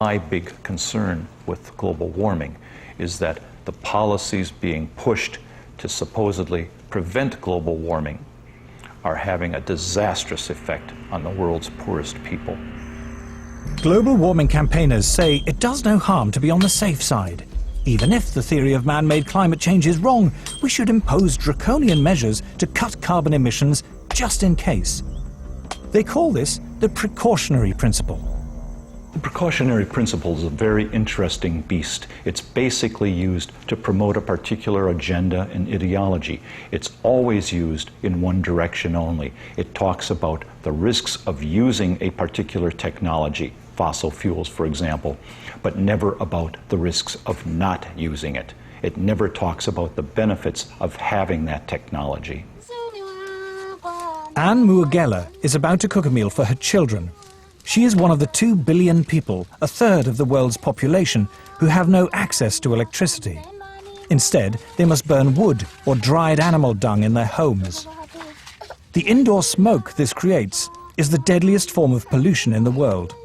My big concern with global warming is that the policies being pushed to supposedly prevent global warming are having a disastrous effect on the world's poorest people. Global warming campaigners say it does no harm to be on the safe side. Even if the theory of man-made climate change is wrong, we should impose draconian measures to cut carbon emissions just in case. They call this the precautionary principle. The precautionary principle is a very interesting beast. It's basically used to promote a particular agenda and ideology. It's always used in one direction only. It talks about the risks of using a particular technology, fossil fuels, for example, but never about the risks of not using it. It never talks about the benefits of having that technology. Anne Muagela is about to cook a meal for her children. She is one of the 2 billion people, a third of the world's population, who have no access to electricity. Instead, they must burn wood or dried animal dung in their homes. The indoor smoke this creates is the deadliest form of pollution in the world.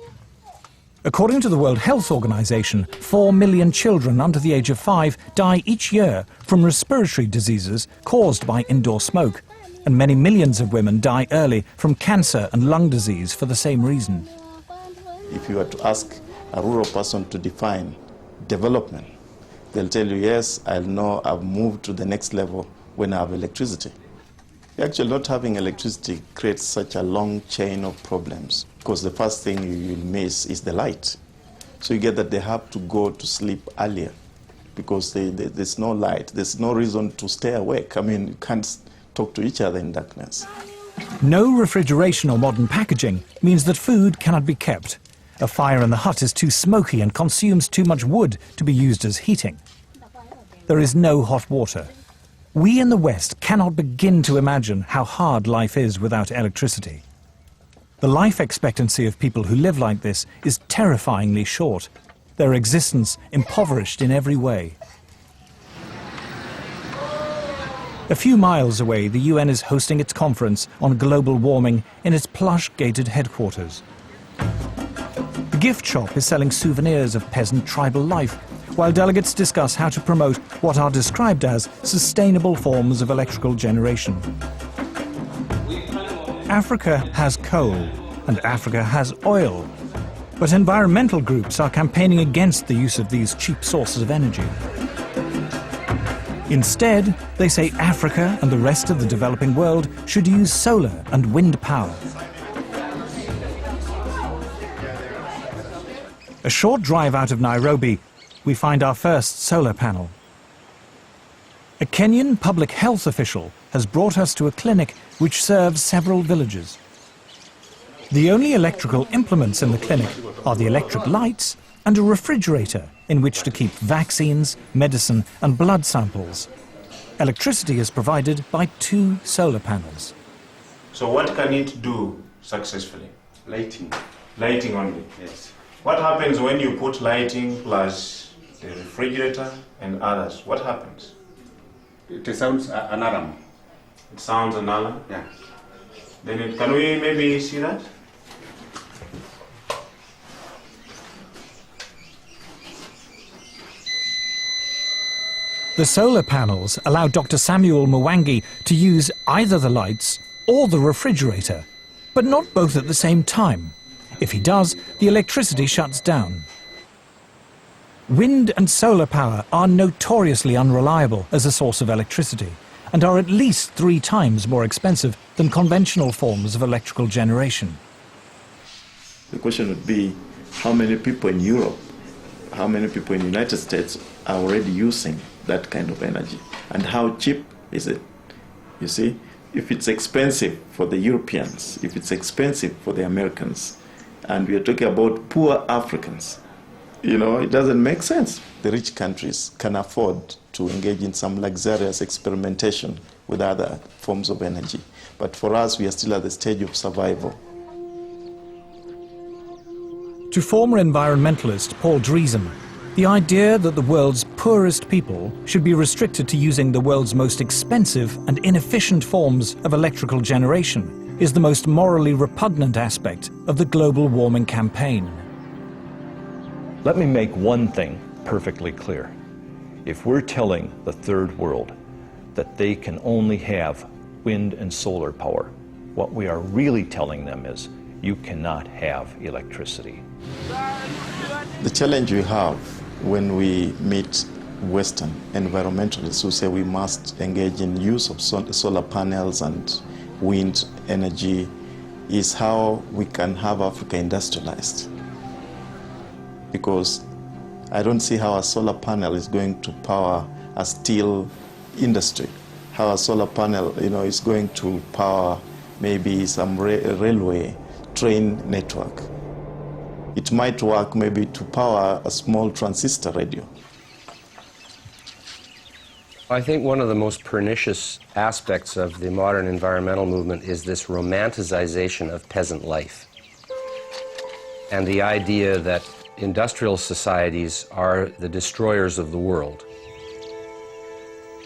According to the World Health Organization, 4 million children under the age of 5 die each year from respiratory diseases caused by indoor smoke, and many millions of women die early from cancer and lung disease for the same reason. If you were to ask a rural person to define development, they'll tell you, yes, I'll know I've moved to the next level when I have electricity. Actually, not having electricity creates such a long chain of problems, because the first thing you will miss is the light. So you get that they have to go to sleep earlier because there's no light. There's no reason to stay awake. I mean, you can't talk to each other in darkness. No refrigeration or modern packaging means that food cannot be kept. A fire in the hut is too smoky and consumes too much wood to be used as heating. There is no hot water. We in the West cannot begin to imagine how hard life is without electricity. The life expectancy of people who live like this is terrifyingly short, their existence impoverished in every way. A few miles away, the UN is hosting its conference on global warming in its plush gated headquarters. The gift shop is selling souvenirs of peasant tribal life, while delegates discuss how to promote what are described as sustainable forms of electrical generation. Africa has coal, and Africa has oil, but environmental groups are campaigning against the use of these cheap sources of energy. Instead, they say Africa and the rest of the developing world should use solar and wind power. A short drive out of Nairobi, we find our first solar panel. A Kenyan public health official has brought us to a clinic which serves several villages. The only electrical implements in the clinic are the electric lights and a refrigerator in which to keep vaccines, medicine and blood samples. Electricity is provided by 2 solar panels. So what can it do successfully? Lighting. Lighting only? Yes. What happens when you put lighting plus the refrigerator and others? What happens? It sounds an alarm. It sounds an alarm? Yeah. Then can we maybe see that? The solar panels allow Dr. Samuel Mwangi to use either the lights or the refrigerator, but not both at the same time. If he does, the electricity shuts down. Wind and solar power are notoriously unreliable as a source of electricity and are at least 3 times more expensive than conventional forms of electrical generation. The question would be, how many people in Europe, how many people in the United States are already using that kind of energy? And how cheap is it? You see, if it's expensive for the Europeans, if it's expensive for the Americans, and we are talking about poor Africans, you know, it doesn't make sense. The rich countries can afford to engage in some luxurious experimentation with other forms of energy. But for us, we are still at the stage of survival. To former environmentalist Paul Driesen, the idea that the world's poorest people should be restricted to using the world's most expensive and inefficient forms of electrical generation is the most morally repugnant aspect of the global warming campaign. Let me make one thing perfectly clear. If we're telling the third world that they can only have wind and solar power, what we are really telling them is you cannot have electricity. The challenge we have when we meet Western environmentalists who say we must engage in use of solar panels and wind energy is how we can have Africa industrialized. Because I don't see how a solar panel is going to power a steel industry, how a solar panel, is going to power maybe some railway train network. It might work maybe to power a small transistor radio. I think one of the most pernicious aspects of the modern environmental movement is this romanticization of peasant life, and the idea that industrial societies are the destroyers of the world.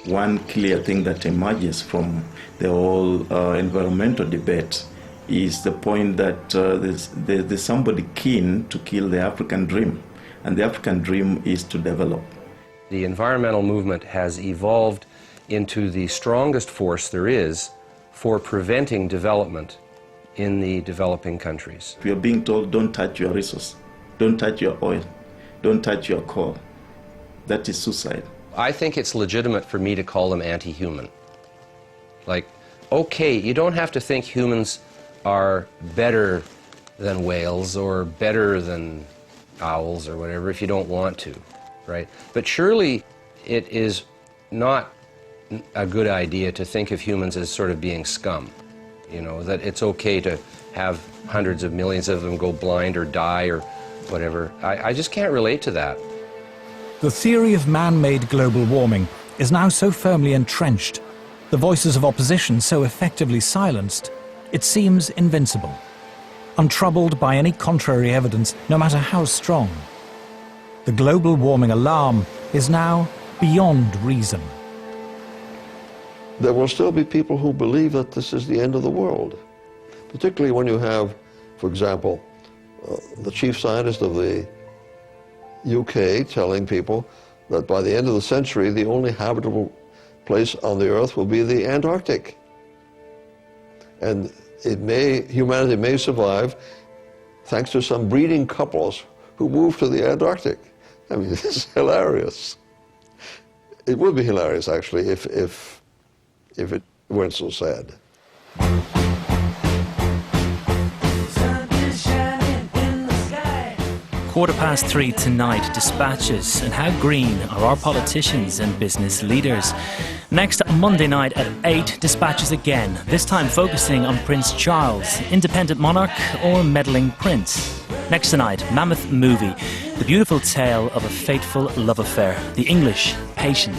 One clear thing that emerges from the whole environmental debate is the point that there's somebody keen to kill the African dream, and the African dream is to develop. The environmental movement has evolved into the strongest force there is for preventing development in the developing countries. We are being told, don't touch your resource, don't touch your oil, don't touch your coal. That is suicide. I think it's legitimate for me to call them anti-human. Like, okay, you don't have to think humans are better than whales or better than owls or whatever if you don't want to, right? But surely it is not a good idea to think of humans as sort of being scum, that it's okay to have hundreds of millions of them go blind or die or whatever. I just can't relate to that. The theory of man-made global warming is now so firmly entrenched, the voices of opposition so effectively silenced, it seems invincible, untroubled by any contrary evidence, no matter how strong. The global warming alarm is now beyond reason. There will still be people who believe that this is the end of the world, particularly when you have, for example, the chief scientist of the UK telling people that by the end of the century, the only habitable place on the Earth will be the Antarctic. And humanity may survive thanks to some breeding couples who move to the Antarctic. I mean, this is hilarious. It would be hilarious, actually, if it weren't so sad. Quarter past 3 tonight, dispatches, and how green are our politicians and business leaders. Next Monday night at 8, dispatches again, this time focusing on Prince Charles, independent monarch or meddling prince. Next tonight, Mammoth Movie, the beautiful tale of a fateful love affair, the English Patient.